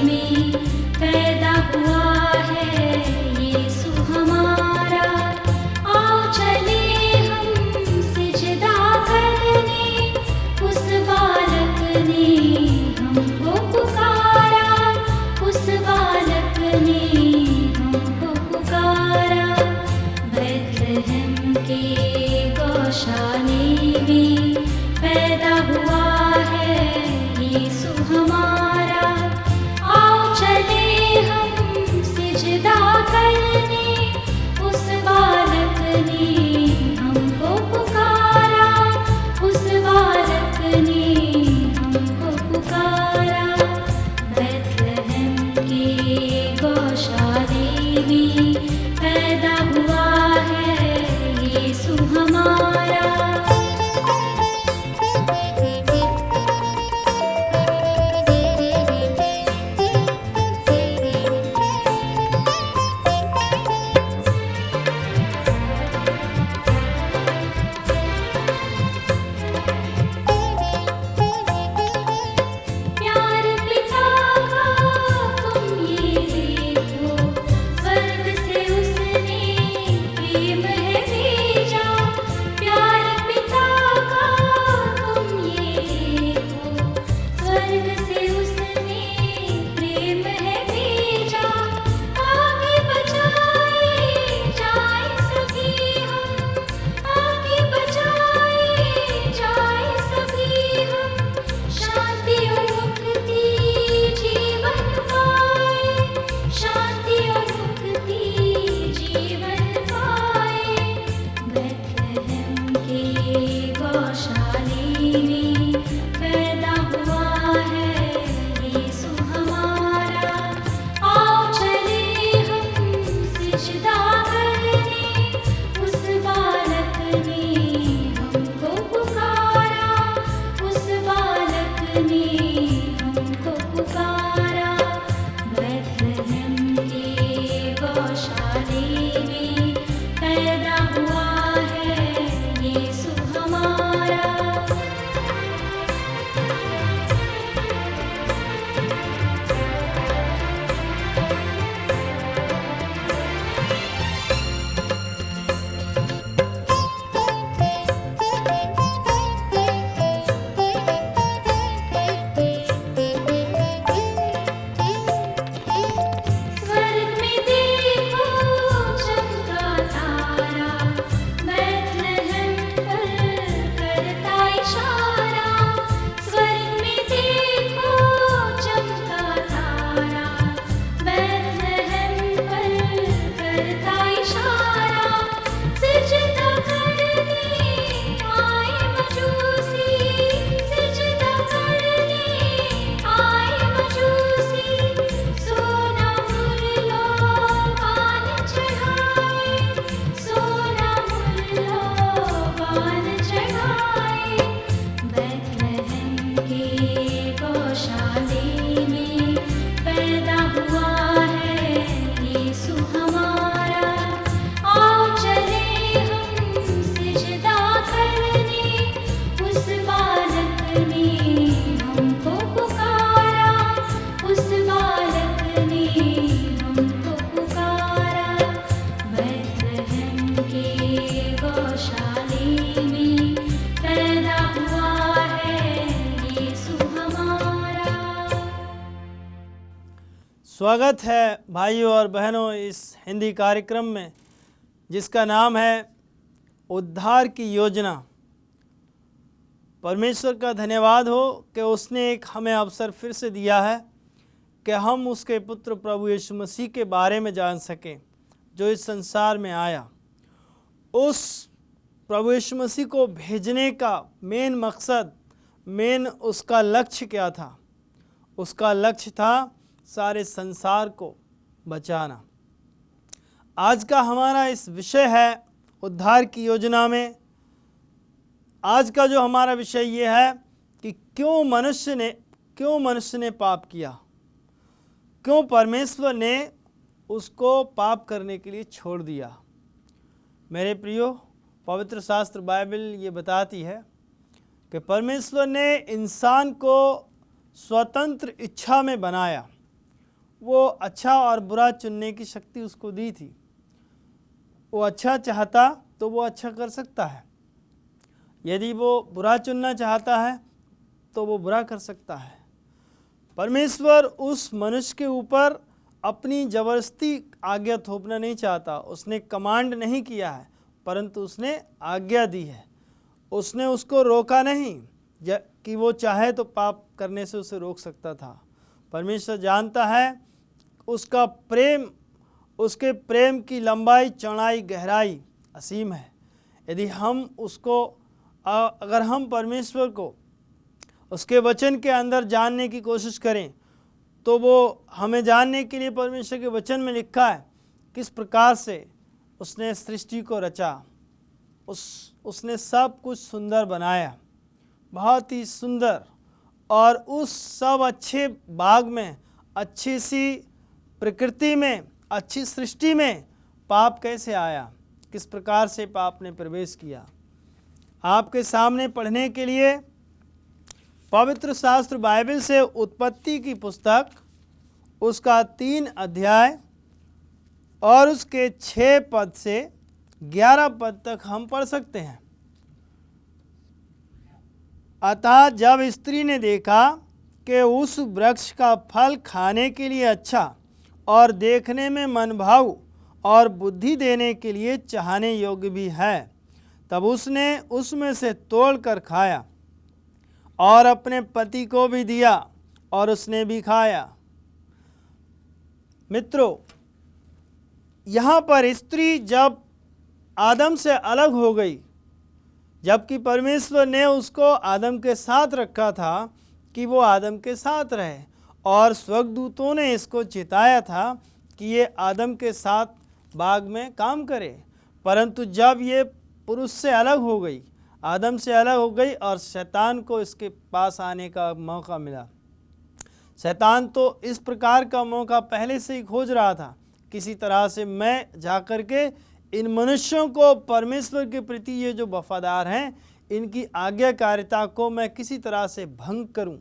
में पैदा हुआ है यीशु हमारा। आओ चले हम सिजदा करने, उस बालक ने हमको पुकारा, उस बालक ने हमको पुकारा। बैतलहम के गौशाले में पैदा हुआ है यीशु हमारा। आओ चले हम सिजदा करने, उस बालक ने हमको पुकारा, उस बालक ने हमको पुकारा। बैतलहम के गौशाले में पैदा हुआ है यीशु हमारा। प्यार पिता का तुम ये देखो, स्वर्ग से उसने प्रेम है भेजा। प्यार पिता का तुम ये देखो, स्वर्ग से उसने प्रेम है भेजा। आगे बचाए जाए सभी हम, आगे बचाए जाए सभी हम, शांति और मुक्ति जीवन पाए, शांति और मुक्ति जीवन पाए। बैतलहम के गौशाले में पैदा हुआ है यीशु हमारा। आओ चले हम सिजदा करने, उस बालक ने हमको पुकारा, उस बालक ने हमको पुकारा। बैतलहम के गौशाले में पैदा हुआ है यीशु हमारा। स्वर्ग में देखो चमका तारा, बैतलहम पर करता इशारा। स्वर्ग में देखो चमका तारा, बैतलहम पर करता इशारा। सिजदा करने आए मजूसी, सिजदा करने आए मजूसी। सोना मुरलो पान चढ़ाए, सोना मुरलो पान चढ़ाए। बैतलहम के गौशाले में पैदा हुआ है यीशु हमारा। आओ चले हम सिजदा करने, उस बालक ने हमको पुकारा, उस बालक ने हमको पुकारा। बैतलहम के गौशाले में पैदा हुआ है यीशु हमारा। स्वागत है भाइयों और बहनों इस हिंदी कार्यक्रम में जिसका नाम है उद्धार की योजना। परमेश्वर का धन्यवाद हो कि उसने एक हमें अवसर फिर से दिया है कि हम उसके पुत्र प्रभु यीशु मसीह के बारे में जान सकें जो इस संसार में आया। उस प्रभु यीशु मसीह को भेजने का मेन मकसद, मेन उसका लक्ष्य क्या था? उसका लक्ष्य था सारे संसार को बचाना। आज का हमारा इस विषय है उद्धार की योजना में। आज का जो हमारा विषय ये है कि क्यों मनुष्य ने पाप किया, क्यों परमेश्वर ने उसको पाप करने के लिए छोड़ दिया। मेरे प्रियो, पवित्र शास्त्र बाइबल ये बताती है कि परमेश्वर ने इंसान को स्वतंत्र इच्छा में बनाया। वो अच्छा और बुरा चुनने की शक्ति उसको दी थी। वो अच्छा चाहता तो वो अच्छा कर सकता है, यदि वो बुरा चुनना चाहता है तो वो बुरा कर सकता है। परमेश्वर उस मनुष्य के ऊपर अपनी ज़बरदस्ती आज्ञा थोपना नहीं चाहता। उसने कमांड नहीं किया है, परंतु उसने आज्ञा दी है। उसने उसको रोका नहीं कि वो चाहे तो पाप करने से उसे रोक सकता था। परमेश्वर जानता है उसका प्रेम, उसके प्रेम की लंबाई, चौड़ाई, गहराई असीम है। यदि हम उसको अगर हम परमेश्वर को उसके वचन के अंदर जानने की कोशिश करें तो वो हमें जानने के लिए परमेश्वर के वचन में लिखा है किस प्रकार से उसने सृष्टि को रचा। उसने सब कुछ सुंदर बनाया, बहुत ही सुंदर। और उस सब अच्छे बाग में, अच्छी सी प्रकृति में, अच्छी सृष्टि में पाप कैसे आया, किस प्रकार से पाप ने प्रवेश किया। आपके सामने पढ़ने के लिए पवित्र शास्त्र बाइबल से उत्पत्ति की पुस्तक, उसका 3 अध्याय और उसके 6 पद से 11 पद तक हम पढ़ सकते हैं। अतः जब स्त्री ने देखा कि उस वृक्ष का फल खाने के लिए अच्छा और देखने में मनभाऊ और बुद्धि देने के लिए चाहने योग्य भी है, तब उसने उसमें से तोड़कर खाया और अपने पति को भी दिया और उसने भी खाया। मित्रों, यहाँ पर स्त्री जब आदम से अलग हो गई, जबकि परमेश्वर ने उसको आदम के साथ रखा था कि वो आदम के साथ रहे, और स्वर्गदूतों ने इसको चिताया था कि ये आदम के साथ बाग में काम करे। परंतु जब ये पुरुष से अलग हो गई, आदम से अलग हो गई, और शैतान को इसके पास आने का मौका मिला। शैतान तो इस प्रकार का मौका पहले से ही खोज रहा था, किसी तरह से मैं जाकर के इन मनुष्यों को, परमेश्वर के प्रति ये जो वफादार हैं, इनकी आज्ञाकारिता को मैं किसी तरह से भंग करूं।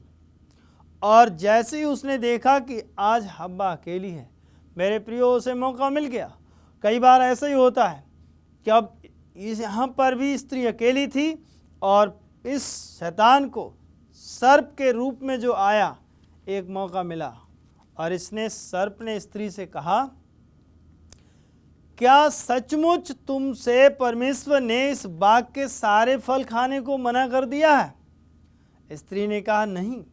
और जैसे ही उसने देखा कि आज हव्वा अकेली है, मेरे प्रियो, उसे मौका मिल गया। कई बार ऐसा ही होता है कि अब यहाँ पर भी स्त्री अकेली थी और इस शैतान को सर्प के रूप में जो आया, एक मौका मिला, और इसने, सर्प ने स्त्री से कहा, क्या सचमुच तुमसे परमेश्वर ने इस बाग के सारे फल खाने को मना कर दिया है? स्त्री ने कहा, नहीं।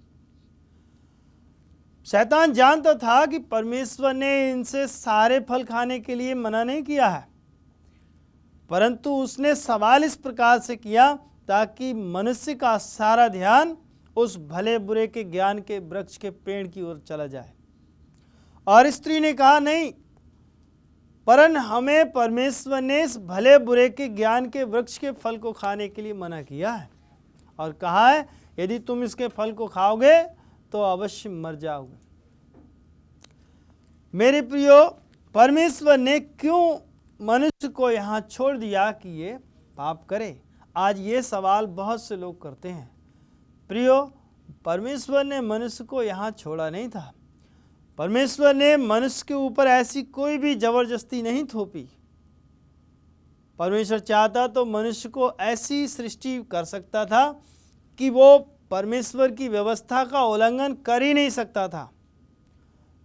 शैतान जानता था कि परमेश्वर ने इनसे सारे फल खाने के लिए मना नहीं किया है, परंतु उसने सवाल इस प्रकार से किया ताकि मनुष्य का सारा ध्यान उस भले बुरे के ज्ञान के वृक्ष के पेड़ की ओर चला जाए। और स्त्री ने कहा, नहीं, परन हमें परमेश्वर ने इस भले बुरे के ज्ञान के वृक्ष के फल को खाने के लिए मना किया है, और कहा है यदि तुम इसके फल को खाओगे तो अवश्य मर जाओगे। मेरे प्रियो, परमेश्वर ने क्यों मनुष्य को यहाँ छोड़ दिया कि ये पाप करे? आज ये सवाल बहुत से लोग करते हैं। प्रियो, परमेश्वर ने मनुष्य को यहाँ छोड़ा नहीं था। परमेश्वर ने मनुष्य के ऊपर ऐसी कोई भी जबरदस्ती नहीं थोपी। परमेश्वर चाहता तो मनुष्य को ऐसी सृष्टि कर सकता था कि वो परमेश्वर की व्यवस्था का उल्लंघन कर ही नहीं सकता था,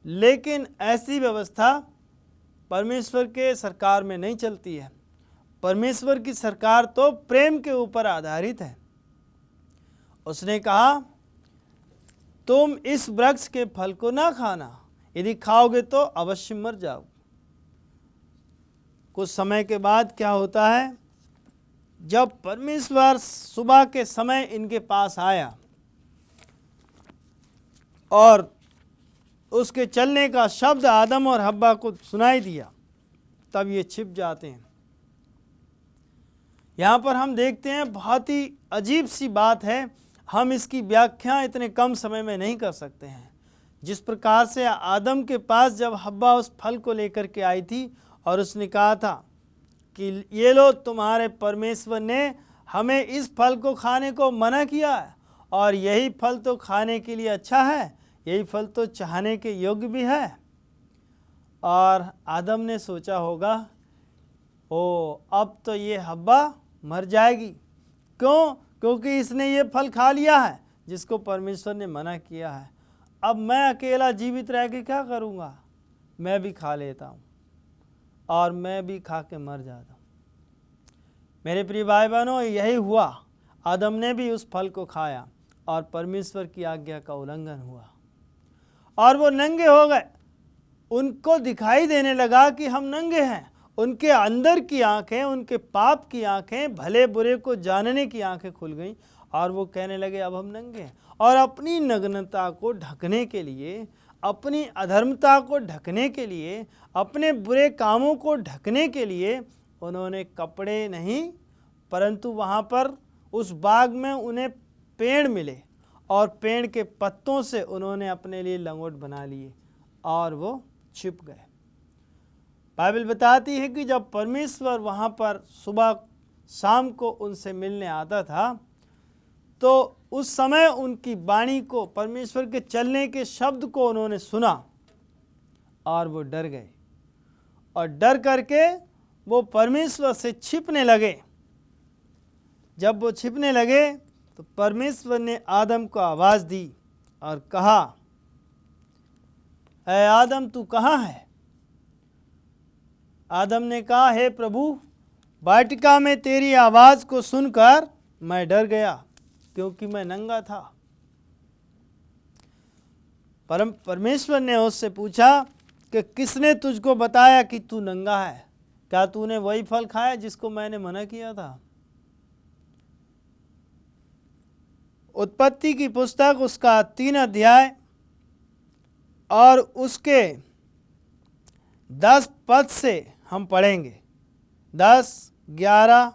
लेकिन ऐसी व्यवस्था परमेश्वर के सरकार में नहीं चलती है। परमेश्वर की सरकार तो प्रेम के ऊपर आधारित है। उसने कहा, तुम इस वृक्ष के फल को ना खाना, यदि खाओगे तो अवश्य मर जाओगे। कुछ समय के बाद क्या होता है, जब परमेश्वर सुबह के समय इनके पास आया और उसके चलने का शब्द आदम और हव्वा को सुनाई दिया, तब ये छिप जाते हैं। यहाँ पर हम देखते हैं बहुत ही अजीब सी बात है, हम इसकी व्याख्या इतने कम समय में नहीं कर सकते हैं। जिस प्रकार से आदम के पास जब हव्वा उस फल को लेकर के आई थी और उसने कहा था कि ये लो, तुम्हारे परमेश्वर ने हमें इस फल को खाने को मना किया है, और यही फल तो खाने के लिए अच्छा है, यही फल तो चाहने के योग्य भी है। और आदम ने सोचा होगा, ओ अब तो ये हब्बा मर जाएगी। क्यों? क्योंकि इसने ये फल खा लिया है जिसको परमेश्वर ने मना किया है। अब मैं अकेला जीवित रह के क्या करूँगा? मैं भी खा लेता हूँ और मैं भी खा के मर जाता हूँ। मेरे प्रिय भाई बहनों, यही हुआ। आदम ने भी उस फल को खाया और परमेश्वर की आज्ञा का उल्लंघन हुआ और वो नंगे हो गए। उनको दिखाई देने लगा कि हम नंगे हैं। उनके अंदर की आंखें, उनके पाप की आंखें, भले बुरे को जानने की आंखें खुल गईं और वो कहने लगे अब हम नंगे हैं। और अपनी नग्नता को ढकने के लिए, अपनी अधर्मता को ढकने के लिए, अपने बुरे कामों को ढकने के लिए उन्होंने कपड़े नहीं, परंतु वहाँ पर उस बाग में उन्हें पेड़ मिले और पेड़ के पत्तों से उन्होंने अपने लिए लंगोट बना लिए और वो छिप गए। बाइबल बताती है कि जब परमेश्वर वहाँ पर सुबह शाम को उनसे मिलने आता था तो उस समय उनकी वाणी को, परमेश्वर के चलने के शब्द को उन्होंने सुना और वो डर गए और डर करके वो परमेश्वर से छिपने लगे। जब वो छिपने लगे तो परमेश्वर ने आदम को आवाज़ दी और कहा, ऐ आदम तू कहाँ है? आदम ने कहा, हे प्रभु, वाटिका में तेरी आवाज़ को सुनकर मैं डर गया क्योंकि मैं नंगा था। परमेश्वर ने उससे पूछा कि किसने तुझको बताया कि तू नंगा है? क्या तूने वही फल खाया जिसको मैंने मना किया था? उत्पत्ति की पुस्तक उसका 3 अध्याय और उसके 10 पद से हम पढ़ेंगे। 10, 11,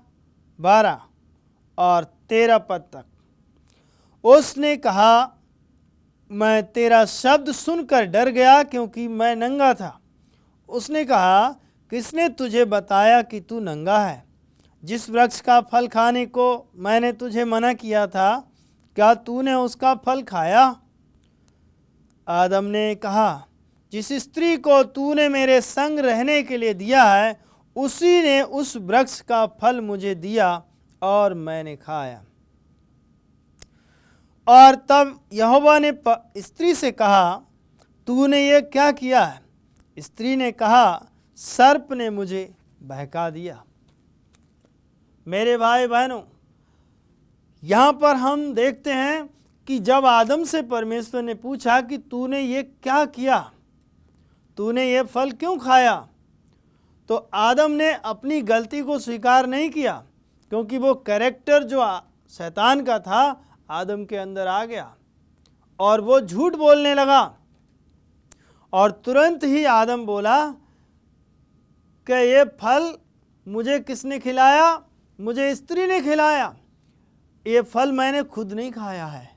12 और 13 पद तक। उसने कहा, मैं तेरा शब्द सुनकर डर गया क्योंकि मैं नंगा था। उसने कहा, किसने तुझे बताया कि तू नंगा है? जिस वृक्ष का फल खाने को मैंने तुझे मना किया था, क्या तूने उसका फल खाया? आदम ने कहा, जिस स्त्री को तूने मेरे संग रहने के लिए दिया है उसी ने उस वृक्ष का फल मुझे दिया और मैंने खाया। और तब यहोवा ने स्त्री से कहा, तूने ये क्या किया है? स्त्री ने कहा, सर्प ने मुझे बहका दिया। मेरे भाई बहनों, यहाँ पर हम देखते हैं कि जब आदम से परमेश्वर ने पूछा कि तूने ये क्या किया, तूने ये फल क्यों खाया, तो आदम ने अपनी गलती को स्वीकार नहीं किया क्योंकि वो कैरेक्टर जो शैतान का था आदम के अंदर आ गया और वो झूठ बोलने लगा। और तुरंत ही आदम बोला कि ये फल मुझे किसने खिलाया? मुझे स्त्री ने खिलाया। ये फल मैंने खुद नहीं खाया है,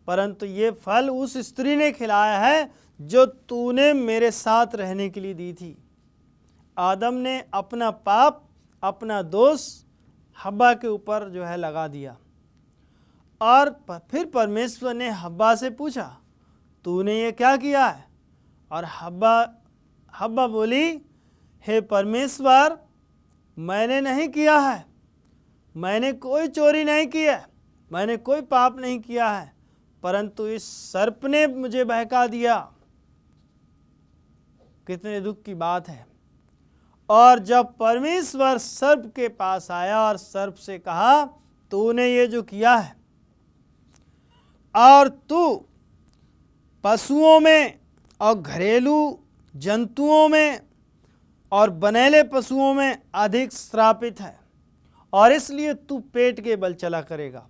परंतु ये फल उस स्त्री ने खिलाया है जो तूने मेरे साथ रहने के लिए दी थी। आदम ने अपना पाप, अपना दोष हब्बा के ऊपर जो है लगा दिया। और फिर परमेश्वर ने हब्बा से पूछा, तूने ये क्या किया है? और हब्बा बोली, हे परमेश्वर, मैंने नहीं किया है, मैंने कोई चोरी नहीं की है, मैंने कोई पाप नहीं किया है, परंतु इस सर्प ने मुझे बहका दिया। कितने दुख की बात है। और जब परमेश्वर सर्प के पास आया और सर्प से कहा, तूने ये जो किया है और तू पशुओं में और घरेलू जंतुओं में और बनेले पशुओं में अधिक श्रापित है, और इसलिए तू पेट के बल चला करेगा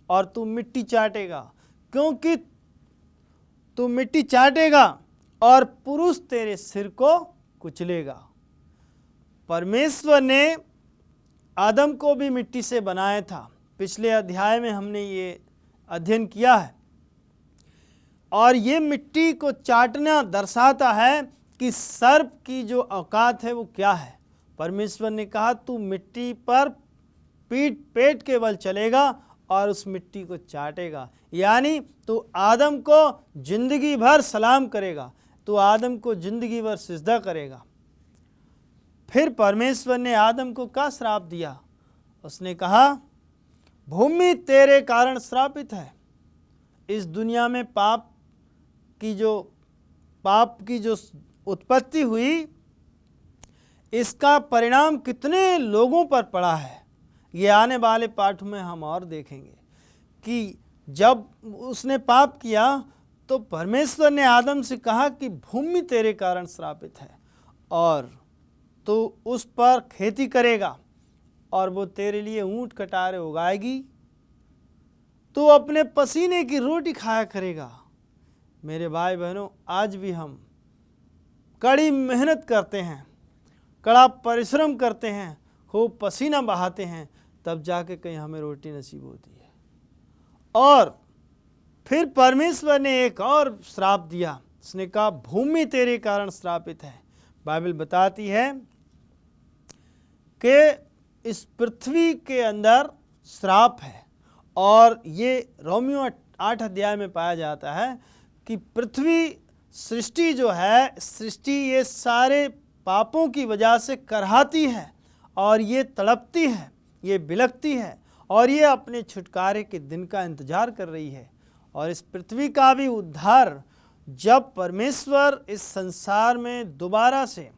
और तू मिट्टी चाटेगा, क्योंकि तू मिट्टी चाटेगा और पुरुष तेरे सिर को कुचलेगा। परमेश्वर ने आदम को भी मिट्टी से बनाया था। पिछले अध्याय में हमने ये अध्ययन किया है। और ये मिट्टी को चाटना दर्शाता है कि सर्प की जो औकात है वो क्या है। परमेश्वर ने कहा, तू मिट्टी पर पेट के बल चलेगा और उस मिट्टी को चाटेगा, यानी तू आदम को जिंदगी भर सलाम करेगा, तो आदम को जिंदगी भर सिजदा करेगा। फिर परमेश्वर ने आदम को क्या श्राप दिया? उसने कहा, भूमि तेरे कारण श्रापित है। इस दुनिया में पाप की जो उत्पत्ति हुई, इसका परिणाम कितने लोगों पर पड़ा है, ये आने वाले पाठ में हम और देखेंगे कि जब उसने पाप किया तो परमेश्वर ने आदम से कहा कि भूमि तेरे कारण श्रापित है और तू उस पर खेती करेगा और वो तेरे लिए ऊंट कटारे उगाएगी, तू अपने पसीने की रोटी खाया करेगा। मेरे भाई बहनों, आज भी हम कड़ी मेहनत करते हैं, कड़ा परिश्रम करते हैं, खूब पसीना बहाते हैं, तब जाके कहीं हमें रोटी नसीब होती है। और फिर परमेश्वर ने एक और श्राप दिया। उसने कहा, भूमि तेरे कारण श्रापित है। बाइबल बताती है कि इस पृथ्वी के अंदर श्राप है और ये रोमियो 8 अध्याय में पाया जाता है कि पृथ्वी सृष्टि जो है, सृष्टि ये सारे पापों की वजह से करहाती है और ये तड़पती है, ये बिलखती है और ये अपने छुटकारे के दिन का इंतजार कर रही है। और इस पृथ्वी का भी उद्धार जब परमेश्वर इस संसार में दोबारा से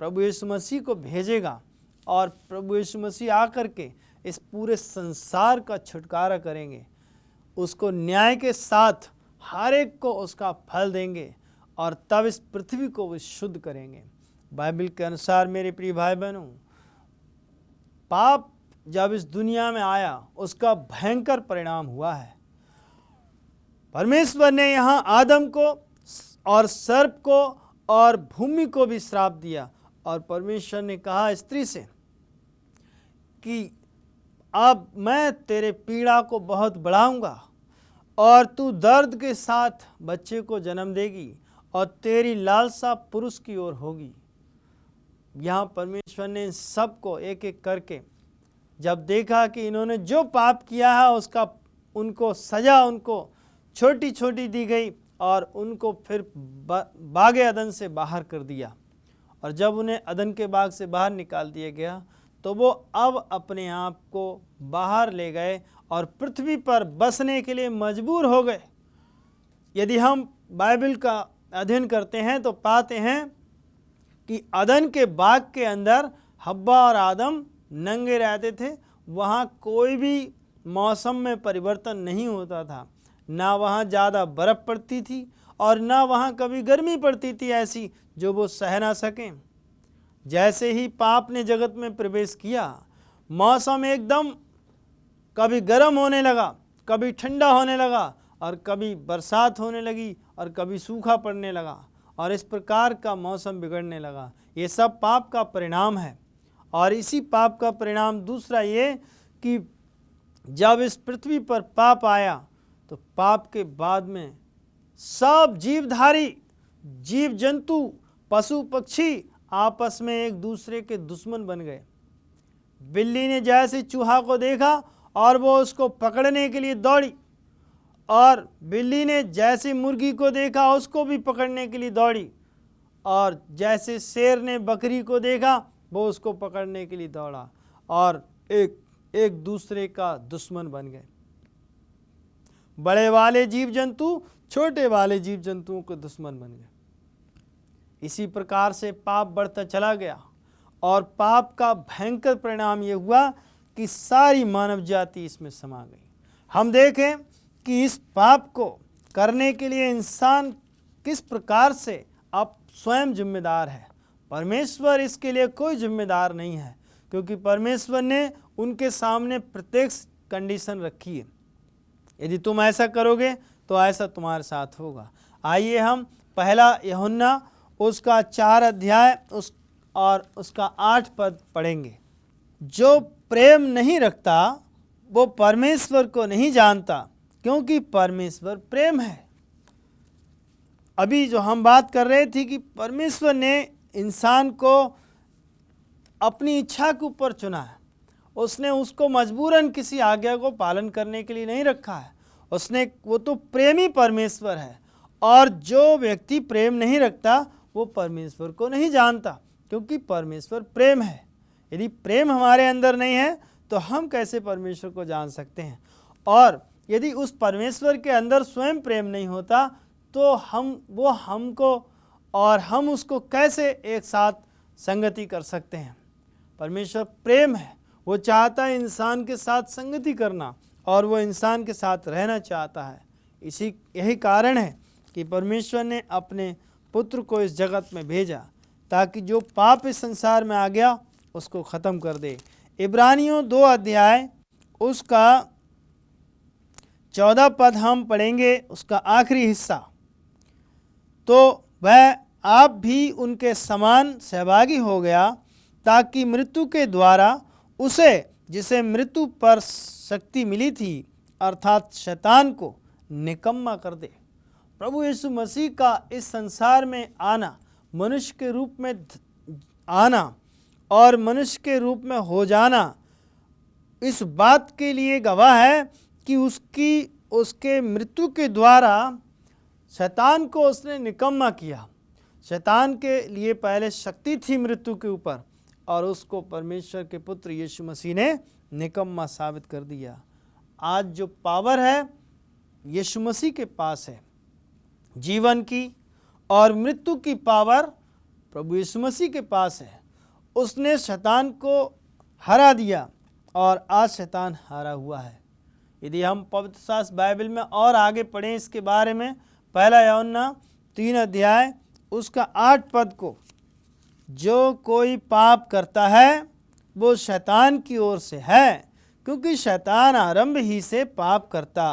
प्रभु यीशु मसीह को भेजेगा और प्रभु यीशु मसीह आकर के इस पूरे संसार का छुटकारा करेंगे, उसको न्याय के साथ हर एक को उसका फल देंगे और तब इस पृथ्वी को वो शुद्ध करेंगे। बाइबल के अनुसार मेरे प्रिय भाई बहनों, पाप जब इस दुनिया में आया उसका भयंकर परिणाम हुआ है। परमेश्वर ने यहाँ आदम को और सर्प को और भूमि को भी श्राप दिया और परमेश्वर ने कहा स्त्री से कि अब मैं तेरे पीड़ा को बहुत बढ़ाऊंगा और तू दर्द के साथ बच्चे को जन्म देगी और तेरी लालसा पुरुष की ओर होगी। यहाँ परमेश्वर ने सबको एक एक करके जब देखा कि इन्होंने जो पाप किया है उसका उनको सजा उनको छोटी छोटी दी गई और उनको फिर बागे अदन से बाहर कर दिया। और जब उन्हें अदन के बाग से बाहर निकाल दिया गया तो वो अब अपने आप को बाहर ले गए और पृथ्वी पर बसने के लिए मजबूर हो गए। यदि हम बाइबल का अध्ययन करते हैं तो पाते हैं कि अदन के बाग के अंदर हव्वा और आदम नंगे रहते थे। वहाँ कोई भी मौसम में परिवर्तन नहीं होता था, ना वहाँ ज़्यादा बर्फ़ पड़ती थी और ना वहाँ कभी गर्मी पड़ती थी ऐसी जो वो सह ना सकें। जैसे ही पाप ने जगत में प्रवेश किया, मौसम एकदम कभी गर्म होने लगा, कभी ठंडा होने लगा और कभी बरसात होने लगी और कभी सूखा पड़ने लगा और इस प्रकार का मौसम बिगड़ने लगा। ये सब पाप का परिणाम है। और इसी पाप का परिणाम दूसरा ये कि जब इस पृथ्वी पर पाप आया तो पाप के बाद में सब जीवधारी, जीव जंतु, पशु पक्षी आपस में एक दूसरे के दुश्मन बन गए। बिल्ली ने जैसे चूहा को देखा और वो उसको पकड़ने के लिए दौड़ी और बिल्ली ने जैसे मुर्गी को देखा उसको भी पकड़ने के लिए दौड़ी और जैसे शेर ने बकरी को देखा वो उसको पकड़ने के लिए दौड़ा और एक दूसरे का दुश्मन बन गए। बड़े वाले जीव जंतु छोटे वाले जीव जंतुओं के दुश्मन बन गए। इसी प्रकार से पाप बढ़ता चला गया और पाप का भयंकर परिणाम ये हुआ कि सारी मानव जाति इसमें समा गई। हम देखें कि इस पाप को करने के लिए इंसान किस प्रकार से अब स्वयं जिम्मेदार है। परमेश्वर इसके लिए कोई जिम्मेदार नहीं है, क्योंकि परमेश्वर ने उनके सामने प्रत्येक कंडीशन रखी है। यदि तुम ऐसा करोगे तो ऐसा तुम्हारे साथ होगा। आइए हम पहला यूहन्ना उसका 4 अध्याय और उसका 8 पद पढ़ेंगे। जो प्रेम नहीं रखता वो परमेश्वर को नहीं जानता, क्योंकि परमेश्वर प्रेम है। अभी जो हम बात कर रहे थे कि परमेश्वर ने इंसान को अपनी इच्छा के ऊपर चुना है। उसने उसको मजबूरन किसी आज्ञा को पालन करने के लिए नहीं रखा है। वो तो प्रेमी परमेश्वर है और जो व्यक्ति प्रेम नहीं रखता वो परमेश्वर को नहीं जानता, क्योंकि परमेश्वर प्रेम है। यदि प्रेम हमारे अंदर नहीं है तो हम कैसे परमेश्वर को जान सकते हैं? और यदि उस परमेश्वर के अंदर स्वयं प्रेम नहीं होता तो हम उसको कैसे एक साथ संगति कर सकते हैं? परमेश्वर प्रेम है, वो चाहता है इंसान के साथ संगति करना और वो इंसान के साथ रहना चाहता है। यही कारण है कि परमेश्वर ने अपने पुत्र को इस जगत में भेजा ताकि जो पाप इस संसार में आ गया उसको ख़त्म कर दे। इब्रानियों 2 अध्याय उसका 14 पद हम पढ़ेंगे, उसका आखिरी हिस्सा। तो वह आप भी उनके समान सहभागी हो गया ताकि मृत्यु के द्वारा उसे जिसे मृत्यु पर शक्ति मिली थी अर्थात शैतान को निकम्मा कर दे। प्रभु यीशु मसीह का इस संसार में आना, मनुष्य के रूप में आना और मनुष्य के रूप में हो जाना इस बात के लिए गवाह है कि उसके मृत्यु के द्वारा शैतान को उसने निकम्मा किया। शैतान के लिए पहले शक्ति थी मृत्यु के ऊपर और उसको परमेश्वर के पुत्र यीशु मसीह ने निकम्मा साबित कर दिया। आज जो पावर है यीशु मसीह के पास है, जीवन की और मृत्यु की पावर प्रभु यीशु मसीह के पास है। उसने शैतान को हरा दिया और आज शैतान हारा हुआ है। यदि हम पवित्र शास्त्र बाइबल में और आगे पढ़ें इसके बारे में, 1 यूहन्ना 3 अध्याय उसका 8 पद को, जो कोई पाप करता है वो शैतान की ओर से है, क्योंकि शैतान आरंभ ही से पाप करता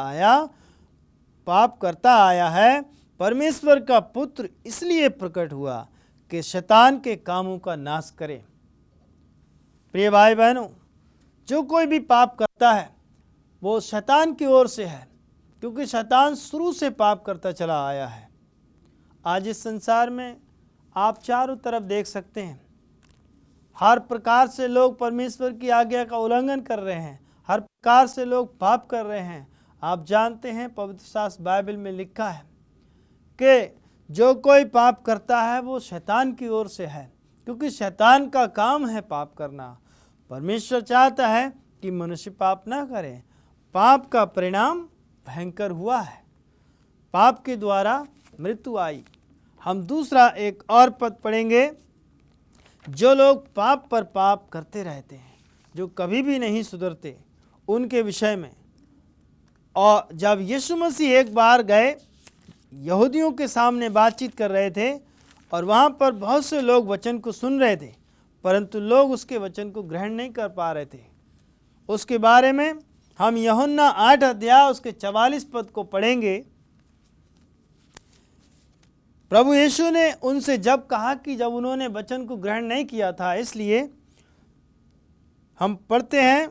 आया है। परमेश्वर का पुत्र इसलिए प्रकट हुआ कि शैतान के कामों का नाश करे। प्रिय भाई बहनों, जो कोई भी पाप करता है वो शैतान की ओर से है, क्योंकि शैतान शुरू से पाप करता चला आया है। आज इस संसार में आप चारों तरफ देख सकते हैं, हर प्रकार से लोग परमेश्वर की आज्ञा का उल्लंघन कर रहे हैं, हर प्रकार से लोग पाप कर रहे हैं। आप जानते हैं पवित्र शास्त्र बाइबल में लिखा है कि जो कोई पाप करता है वो शैतान की ओर से है, क्योंकि शैतान का काम है पाप करना। परमेश्वर चाहता है कि मनुष्य पाप ना करे। पाप का परिणाम भयंकर हुआ है, पाप के द्वारा मृत्यु आई। हम दूसरा एक और पद पढ़ेंगे, जो लोग पाप पर पाप करते रहते हैं, जो कभी भी नहीं सुधरते, उनके विषय में। और जब यीशु मसीह एक बार गए, यहूदियों के सामने बातचीत कर रहे थे और वहाँ पर बहुत से लोग वचन को सुन रहे थे, परंतु लोग उसके वचन को ग्रहण नहीं कर पा रहे थे। उसके बारे में हम यूहन्ना 8 अध्याय उसके 44 पद को पढ़ेंगे। प्रभु यीशु ने उनसे जब कहा कि जब उन्होंने वचन को ग्रहण नहीं किया था, इसलिए हम पढ़ते हैं,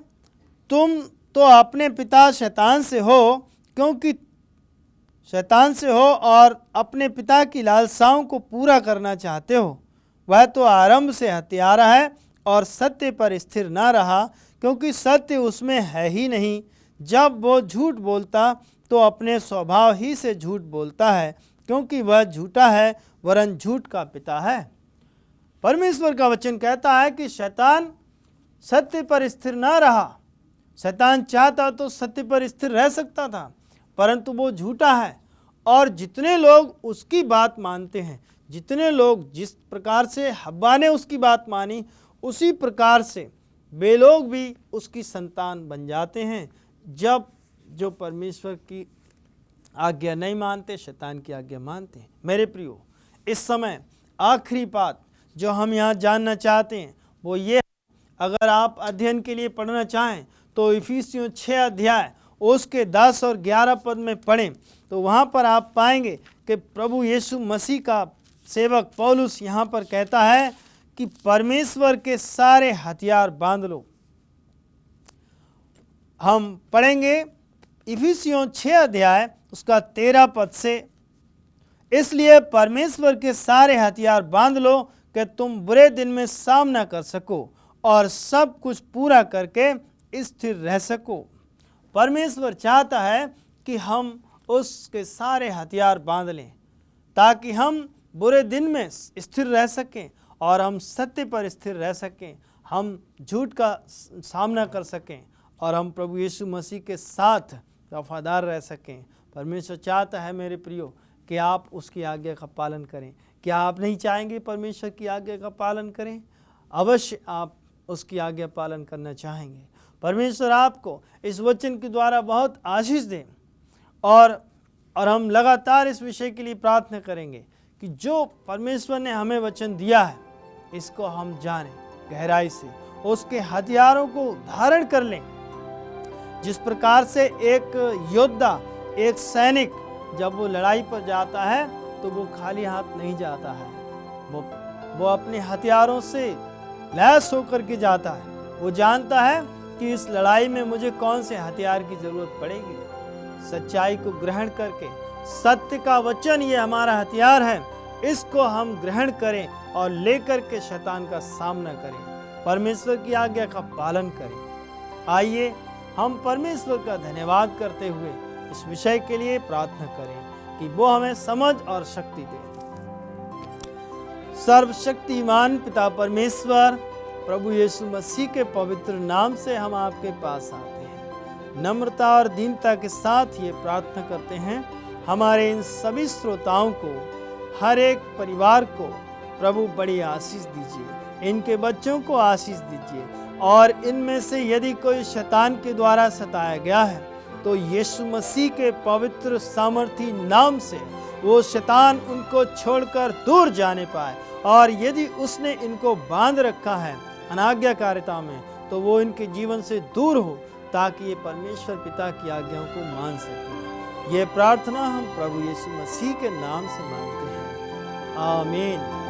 तुम तो अपने पिता शैतान से हो, क्योंकि शैतान से हो और अपने पिता की लालसाओं को पूरा करना चाहते हो। वह तो आरंभ से हत्यारा है और सत्य पर स्थिर न रहा, क्योंकि सत्य उसमें है ही नहीं। जब वो झूठ बोलता तो अपने स्वभाव ही से झूठ बोलता है, क्योंकि वह झूठा है वरन झूठ का पिता है। परमेश्वर का वचन कहता है कि शैतान सत्य पर स्थिर न रहा। शैतान चाहता तो सत्य पर स्थिर रह सकता था, परंतु वो झूठा है। और जितने लोग उसकी बात मानते हैं, जितने लोग जिस प्रकार से हव्वा ने उसकी बात मानी, उसी प्रकार से वे लोग भी उसकी संतान बन जाते हैं। जब जो परमेश्वर की आज्ञा नहीं मानते, शैतान की आज्ञा मानते हैं। मेरे प्रियो, इस समय आखिरी बात जो हम यहाँ जानना चाहते हैं वो ये, अगर आप अध्ययन के लिए पढ़ना चाहें तो इफिसियों 6 अध्याय उसके 10 और 11 पद में पढ़ें, तो वहाँ पर आप पाएंगे कि प्रभु यीशु मसीह का सेवक पौलुस यहाँ पर कहता है कि परमेश्वर के सारे हथियार बांध लो। हम पढ़ेंगे इफिसियों 6 अध्याय उसका 13 पद से, इसलिए परमेश्वर के सारे हथियार बांध लो कि तुम बुरे दिन में सामना कर सको और सब कुछ पूरा करके स्थिर रह सको। परमेश्वर चाहता है कि हम उसके सारे हथियार बांध लें। ताकि हम बुरे दिन में स्थिर रह सकें और हम सत्य पर स्थिर रह सकें, हम झूठ का सामना कर सकें और हम प्रभु यीशु मसीह के साथ वफादार रह सकें। परमेश्वर चाहता है मेरे प्रियो कि आप उसकी आज्ञा का पालन करें। क्या आप नहीं चाहेंगे परमेश्वर की आज्ञा का पालन करें? अवश्य आप उसकी आज्ञा पालन करना चाहेंगे। परमेश्वर आपको इस वचन के द्वारा बहुत आशीष दें और हम लगातार इस विषय के लिए प्रार्थना करेंगे कि जो परमेश्वर ने हमें वचन दिया है इसको हम जानें गहराई से, उसके हथियारों को धारण कर लें। जिस प्रकार से एक योद्धा, एक सैनिक जब वो लड़ाई पर जाता है तो वो खाली हाथ नहीं जाता है, वो अपने हथियारों से लैस होकर के जाता है। वो जानता है कि इस लड़ाई में मुझे कौन से हथियार की जरूरत पड़ेगी। सच्चाई को ग्रहण करके, सत्य का वचन ये हमारा हथियार है, इसको हम ग्रहण करें और लेकर के शैतान का सामना करें, परमेश्वर की आज्ञा का पालन करें। आइए हम परमेश्वर का धन्यवाद करते हुए इस विषय के लिए प्रार्थना करें कि वो हमें समझ और शक्ति दे। सर्वशक्तिमान पिता परमेश्वर, प्रभु यीशु मसीह के पवित्र नाम से हम आपके पास आते हैं। नम्रता और दीनता के साथ ये प्रार्थना करते हैं, हमारे इन सभी श्रोताओं को, हर एक परिवार को प्रभु बड़ी आशीष दीजिए, इनके बच्चों को आशीष दीजिए और इनमें से यदि कोई शैतान के द्वारा सताया गया है तो यीशु मसीह के पवित्र सामर्थी नाम से वो शैतान उनको छोड़कर दूर जाने पाए, और यदि उसने इनको बांध रखा है अनाज्ञाकारिता में तो वो इनके जीवन से दूर हो, ताकि ये परमेश्वर पिता की आज्ञाओं को मान सके। ये प्रार्थना हम प्रभु यीशु मसीह के नाम से मांगते हैं, आमीन।